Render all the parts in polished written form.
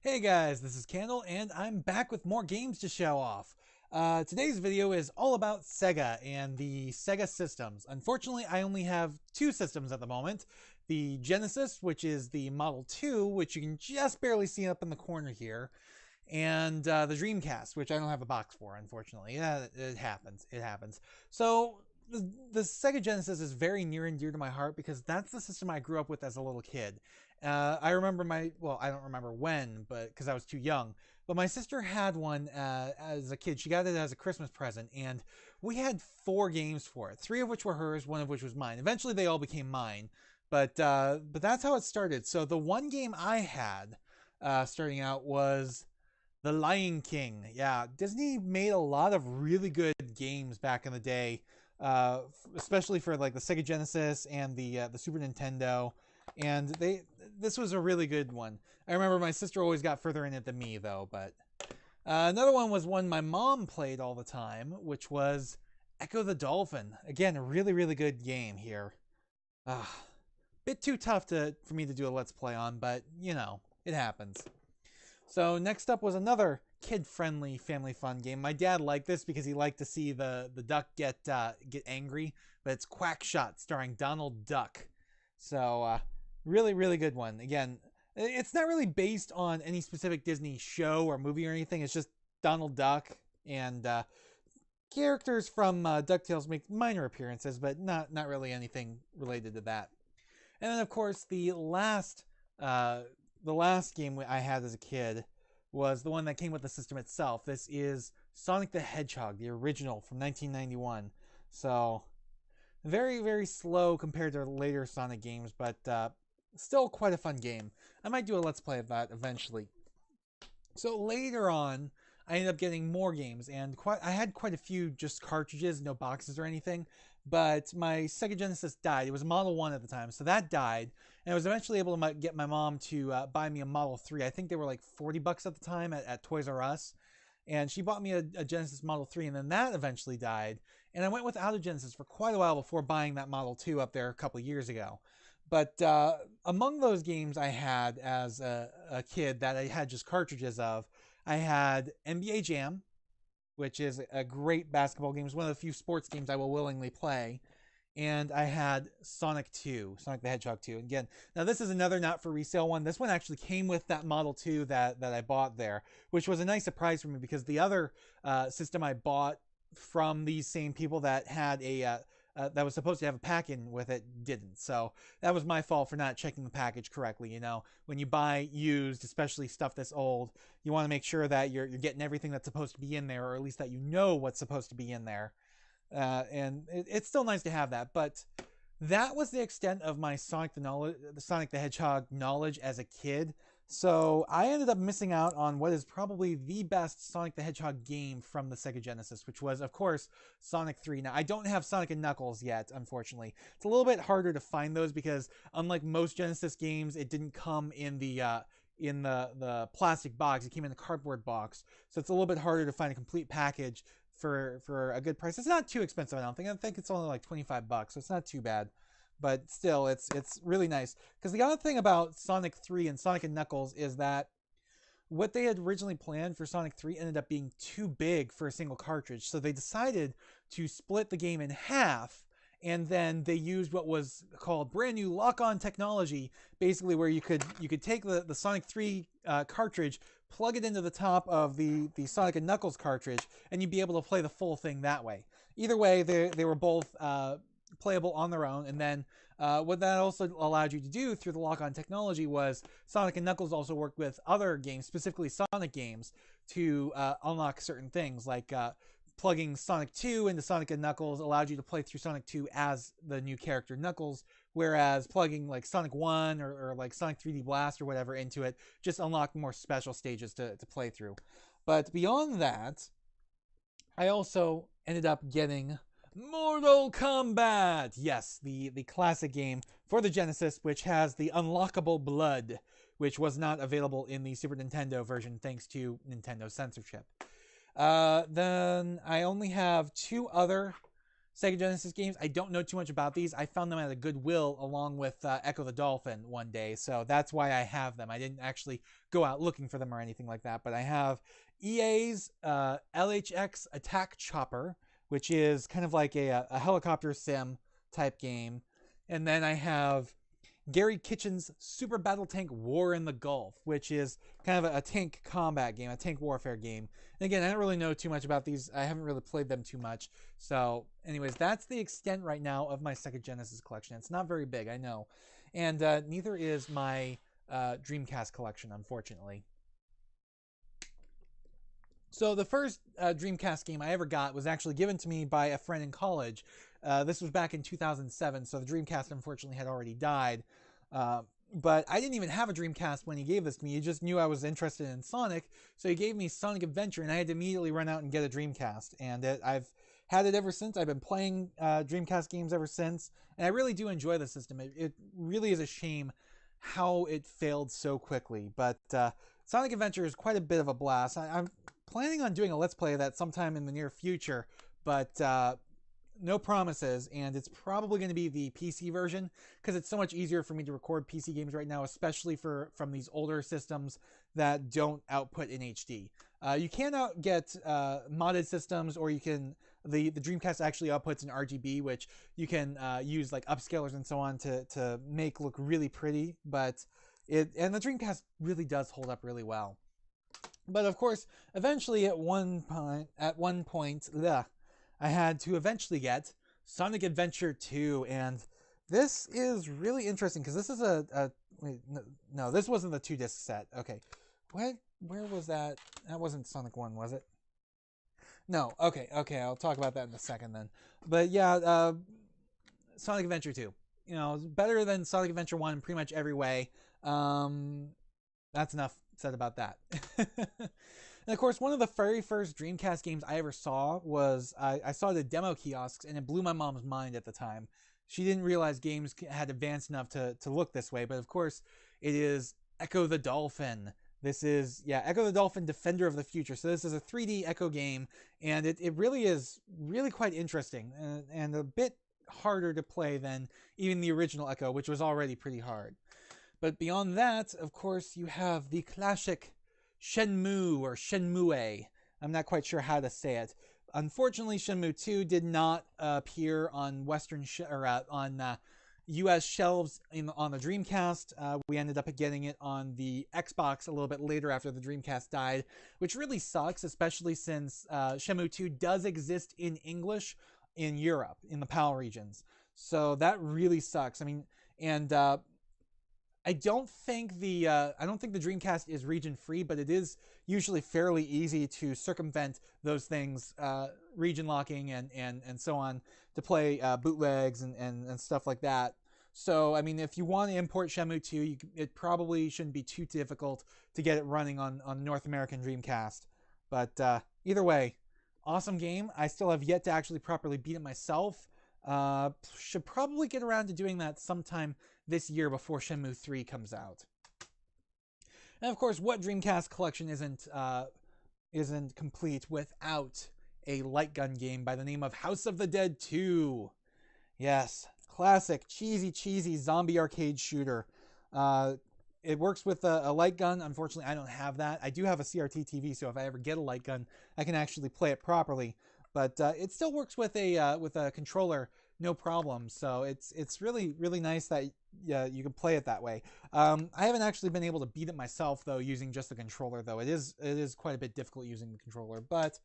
Hey guys, this is Candle, and I'm back with more games to show off. Today's video is all about Sega and the Sega systems. Unfortunately, I only have two systems at the moment. The Genesis, which is the Model 2, which you can just barely see up in the corner here, and the Dreamcast, which I don't have a box for, unfortunately. Yeah, it happens. It happens. So, the Sega Genesis is very near and dear to my heart because that's the system I grew up with as a little kid. I remember I don't remember when, but because I was too young. But my sister had one as a kid. She got it as a Christmas present, and we had 4 games for it. 3 of which were hers, 1 of which was mine. Eventually, they all became mine, but that's how it started. So the one game I had starting out was The Lion King. Yeah, Disney made a lot of really good games back in the day, especially for like the Sega Genesis and the Super Nintendo. And this was a really good one. I remember my sister always got further in it than me, though. But another one was one my mom played all the time, which was Echo the Dolphin. Again, a really, really good game here. Bit too tough for me to do a Let's Play on, but, you know, it happens. So next up was another kid-friendly, family-fun game. My dad liked this because he liked to see the duck get angry, but it's Quackshot starring Donald Duck. So, really, really good one. Again, it's not really based on any specific Disney show or movie or anything. It's just Donald Duck and characters from DuckTales make minor appearances, but not really anything related to that. And then, of course, the last game I had as a kid was the one that came with the system itself. This is Sonic the Hedgehog, the original from 1991. So, very, very slow compared to later Sonic games, but still quite a fun game. I might do a Let's Play of that eventually. So later on, I ended up getting more games, and I had quite a few just cartridges, no boxes or anything, but my Sega Genesis died. It was Model 1 at the time, so that died, and I was eventually able to get my mom to buy me a Model 3. I think they were like $40 at the time at Toys R Us, and she bought me a Genesis Model 3, and then that eventually died, and I went without a Genesis for quite a while before buying that Model 2 up there a couple years ago. But among those games I had as a kid that I had just cartridges of, I had NBA Jam, which is a great basketball game. It's one of the few sports games I will willingly play. And I had Sonic 2, Sonic the Hedgehog 2. Again, now this is another not for resale one. This one actually came with that Model 2 that I bought there, which was a nice surprise for me because the other system I bought from these same people that had that was supposed to have a pack-in with it didn't. So that was my fault for not checking the package correctly. You know, when you buy used, especially stuff that's old, you want to make sure that you're getting everything that's supposed to be in there, or at least that you know what's supposed to be in there. And it's still nice to have that, but that was the extent of my Sonic the Hedgehog knowledge as a kid. So I ended up missing out on what is probably the best Sonic the Hedgehog game from the Sega Genesis, which was, of course, Sonic 3. Now, I don't have Sonic and Knuckles yet, unfortunately. It's a little bit harder to find those because, unlike most Genesis games, it didn't come in the plastic box. It came in the cardboard box, so it's a little bit harder to find a complete package for a good price. It's not too expensive, I don't think. I think it's only like $25, so it's not too bad. But still, it's really nice. Because the other thing about Sonic 3 and Sonic and Knuckles is that what they had originally planned for Sonic 3 ended up being too big for a single cartridge. So they decided to split the game in half, and then they used what was called brand new lock-on technology, basically where you could take the Sonic 3 cartridge, plug it into the top of the Sonic and Knuckles cartridge, and you'd be able to play the full thing that way. Either way, they were both playable on their own, and then what that also allowed you to do through the lock-on technology was Sonic and Knuckles also worked with other games, specifically Sonic games, to unlock certain things, like plugging Sonic 2 into Sonic and Knuckles allowed you to play through Sonic 2 as the new character Knuckles, whereas plugging like Sonic 1 or like Sonic 3D Blast or whatever into it just unlocked more special stages to play through. But beyond that, I also ended up getting Mortal Kombat! Yes, the classic game for the Genesis, which has the unlockable blood, which was not available in the Super Nintendo version thanks to Nintendo censorship. Then I only have 2 other Sega Genesis games. I don't know too much about these. I found them at a Goodwill along with Echo the Dolphin one day, so that's why I have them. I didn't actually go out looking for them or anything like that, but I have EA's LHX Attack Chopper, which is kind of like a helicopter sim type game. And then I have Gary Kitchen's Super Battle Tank War in the Gulf, which is kind of a tank combat game, a tank warfare game. And again, I don't really know too much about these. I haven't really played them too much. So anyways, that's the extent right now of my Sega Genesis collection. It's not very big, I know. And neither is my Dreamcast collection, unfortunately. So the first Dreamcast game I ever got was actually given to me by a friend in college. This was back in 2007, so the Dreamcast unfortunately had already died. But I didn't even have a Dreamcast when he gave this to me. He just knew I was interested in Sonic, so he gave me Sonic Adventure, and I had to immediately run out and get a Dreamcast. And I've had it ever since. I've been playing Dreamcast games ever since, and I really do enjoy the system. It really is a shame how it failed so quickly. But Sonic Adventure is quite a bit of a blast. I'm planning on doing a Let's Play of that sometime in the near future, but no promises, and it's probably going to be the PC version because it's so much easier for me to record PC games right now, especially from these older systems that don't output in HD. You can get modded systems, or you can the Dreamcast actually outputs in RGB, which you can use like upscalers and so on to make look really pretty. But the Dreamcast really does hold up really well. But of course, eventually at one point, I had to eventually get Sonic Adventure 2, and this is really interesting because this is wait, no, this wasn't the 2-disc set. Okay, where was that? That wasn't Sonic 1, was it? No, okay, I'll talk about that in a second then. But yeah, Sonic Adventure 2. You know, better than Sonic Adventure 1 in pretty much every way. That's enough said about that. And of course, one of the very first Dreamcast games I ever saw was, I saw the demo kiosks, and it blew my mom's mind at the time. She didn't realize games had advanced enough to look this way, but of course, it is Echo the Dolphin. This is, yeah, Echo the Dolphin, Defender of the Future. So this is a 3D Echo game, and it really is quite interesting, and a bit harder to play than even the original Echo, which was already pretty hard. But beyond that, of course, you have the classic Shenmue or Shenmue. I'm not quite sure how to say it. Unfortunately, Shenmue 2 did not appear on US shelves on the Dreamcast. We ended up getting it on the Xbox a little bit later after the Dreamcast died, which really sucks, especially since Shenmue 2 does exist in English in Europe, in the PAL regions. So that really sucks. I mean, and I don't think the Dreamcast is region free, but it is usually fairly easy to circumvent those things, region locking and so on, to play bootlegs and stuff like that. So I mean, if you want to import Shenmue 2, it probably shouldn't be too difficult to get it running on North American Dreamcast. But either way, awesome game. I still have yet to actually properly beat it myself. Should probably get around to doing that sometime this year before Shenmue 3 comes out. And of course, what Dreamcast collection isn't complete without a light gun game by the name of House of the Dead 2? Yes, classic cheesy zombie arcade shooter. It works with a light gun. Unfortunately, I don't have that. I do have a CRT TV, so if I ever get a light gun, I can actually play it properly. But it still works with a controller, no problem. So it's really nice that you can play it that way. I haven't actually been able to beat it myself though, using just the controller. Though it is quite a bit difficult using the controller. But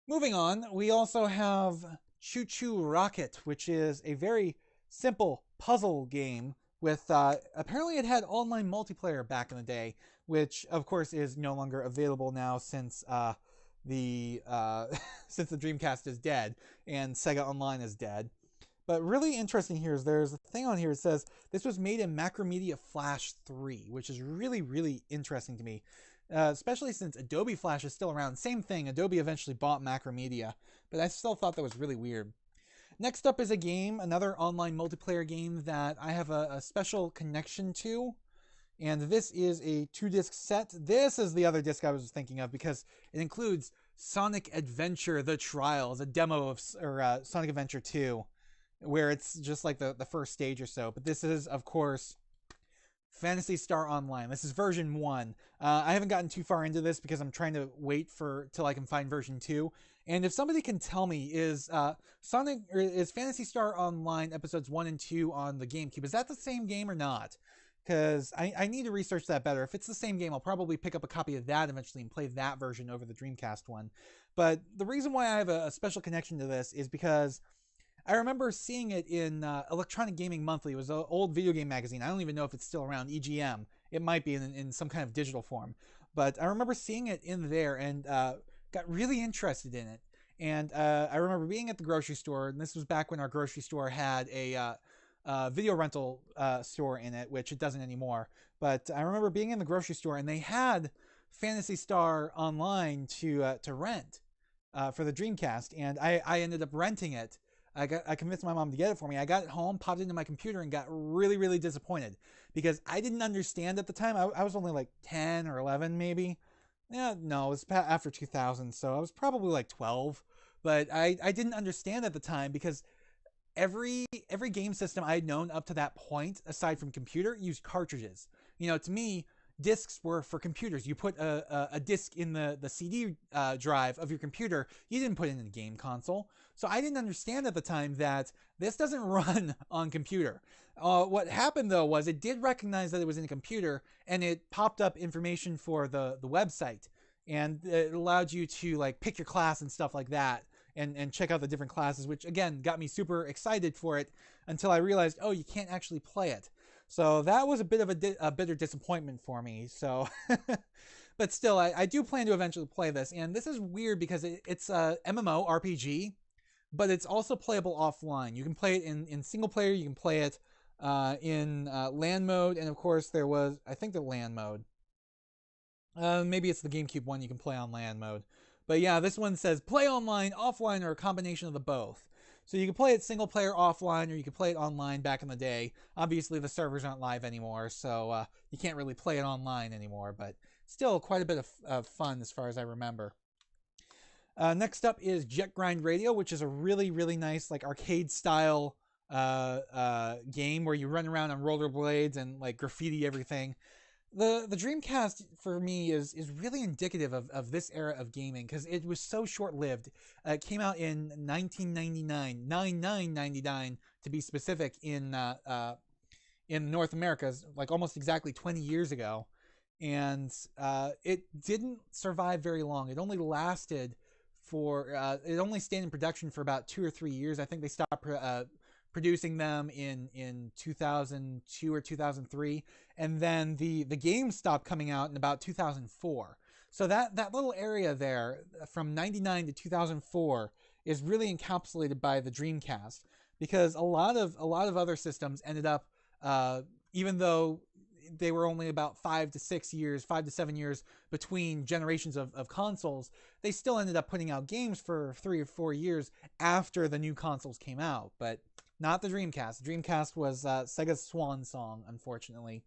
moving on, we also have Choo Choo Rocket, which is a very simple puzzle game with apparently it had online multiplayer back in the day, which of course is no longer available now since the Dreamcast is dead and Sega Online is dead. But really interesting here is there's a thing on here that says this was made in Macromedia Flash 3, which is really interesting to me, especially since Adobe Flash is still around. Same thing, Adobe eventually bought Macromedia, but I still thought that was really weird. Next up is a game, another online multiplayer game that I have a special connection to. And this is a 2-disc set. This is the other disc I was thinking of because it includes Sonic Adventure: The Trials, a demo of Sonic Adventure 2, where it's just like the first stage or so. But this is, of course, Phantasy Star Online. This is version 1. I haven't gotten too far into this because I'm trying to wait till I can find version 2. And if somebody can tell me, is Phantasy Star Online episodes 1 and 2 on the GameCube, is that the same game or not? Because I need to research that better. If it's the same game, I'll probably pick up a copy of that eventually and play that version over the Dreamcast one. But the reason why I have a special connection to this is because I remember seeing it in Electronic Gaming Monthly. It was an old video game magazine. I don't even know if it's still around, EGM. It might be in some kind of digital form. But I remember seeing it in there and got really interested in it. And I remember being at the grocery store, and this was back when our grocery store had a video rental store in it, which it doesn't anymore. But I remember being in the grocery store, and they had Phantasy Star Online to rent for the Dreamcast, and I ended up renting it. I convinced my mom to get it for me. I got it home, popped it into my computer, and got really, really disappointed because I didn't understand at the time. I was only like 10 or 11 maybe. Yeah, no, it was after 2000, so I was probably like 12. But I didn't understand at the time because every game system I had known up to that point, aside from computer, used cartridges. You know, to me, discs were for computers. You put a disc in the CD drive of your computer. You didn't put it in a game console. So I didn't understand at the time that this doesn't run on computer. What happened though was it did recognize that it was in a computer, and it popped up information for the website, and it allowed you to like pick your class and stuff like that, and check out the different classes, which again got me super excited for it until I realized, oh, you can't actually play it. So that was a bit of a bitter disappointment for me. So, but still, I do plan to eventually play this. And this is weird because it's a MMO RPG, but it's also playable offline. You can play it in single player. You can play it in LAN mode. And of course, there was, I think, the LAN mode. Maybe it's the GameCube one you can play on LAN mode. But yeah, this one says play online, offline, or a combination of the both. So you can play it single player offline, or you can play it online back in the day. Obviously, the servers aren't live anymore, so you can't really play it online anymore, but still quite a bit of fun as far as I remember. Next up is Jet Grind Radio, which is a really, really nice like arcade-style game where you run around on rollerblades and like graffiti everything. The Dreamcast for me is really indicative of this era of gaming because it was so short-lived. It came out in 1999, 99 to be specific, in North America, like almost exactly 20 years ago, and it didn't survive very long. It only lasted for it only stayed in production for about 2 or 3 years. I think they stopped producing them in 2002 or 2003, and then the game stopped coming out in about 2004. So that little area there from 99 to 2004 is really encapsulated by the Dreamcast, because a lot of other systems ended up even though they were only about 5 to 7 years between generations of consoles, they still ended up putting out games for 3 or 4 years after the new consoles came out. But not the Dreamcast. The Dreamcast was Sega's swan song, unfortunately.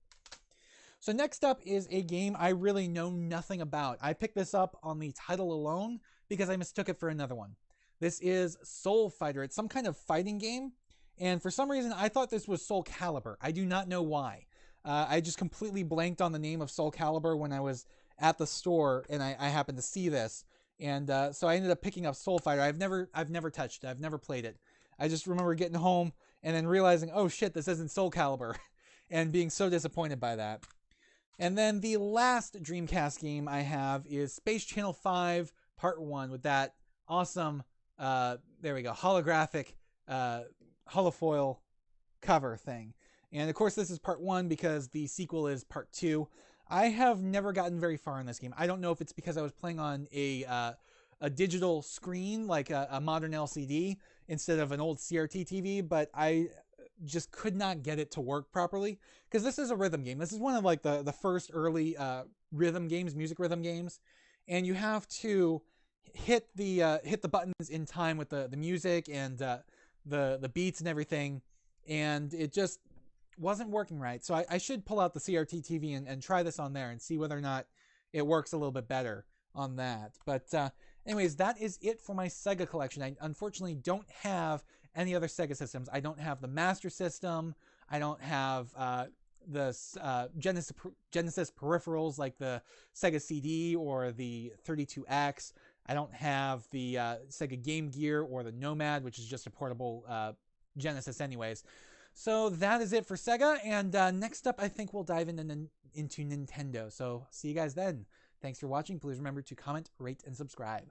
So next up is a game I really know nothing about. I picked this up on the title alone because I mistook it for another one. This is Soul Fighter. It's some kind of fighting game, and for some reason I thought this was Soul Calibur. I do not know why. I just completely blanked on the name of Soul Calibur when I was at the store and I happened to see this, and so I ended up picking up Soul Fighter. I've never touched it. I've never played it. I just remember getting home and then realizing, oh shit, this isn't Soul Calibur, and being so disappointed by that. And then the last Dreamcast game I have is Space Channel 5 Part 1 with that awesome, there we go, holographic, holofoil cover thing. And of course this is Part 1 because the sequel is Part 2. I have never gotten very far in this game. I don't know if it's because I was playing on a digital screen, like a modern LCD, instead of an old CRT TV, but I just could not get it to work properly, because this is a rhythm game. This is one of like the first early rhythm games, music rhythm games, and you have to hit the buttons in time with the music and the beats and everything, and it just wasn't working right. So I should pull out the CRT TV and try this on there and see whether or not it works a little bit better on that. But Anyways, that is it for my Sega collection. I unfortunately don't have any other Sega systems. I don't have the Master System. I don't have the Genesis peripherals like the Sega CD or the 32X. I don't have the Sega Game Gear or the Nomad, which is just a portable Genesis anyways. So that is it for Sega, and next up I think we'll dive into Nintendo. So see you guys then. Thanks for watching. Please remember to comment, rate, and subscribe.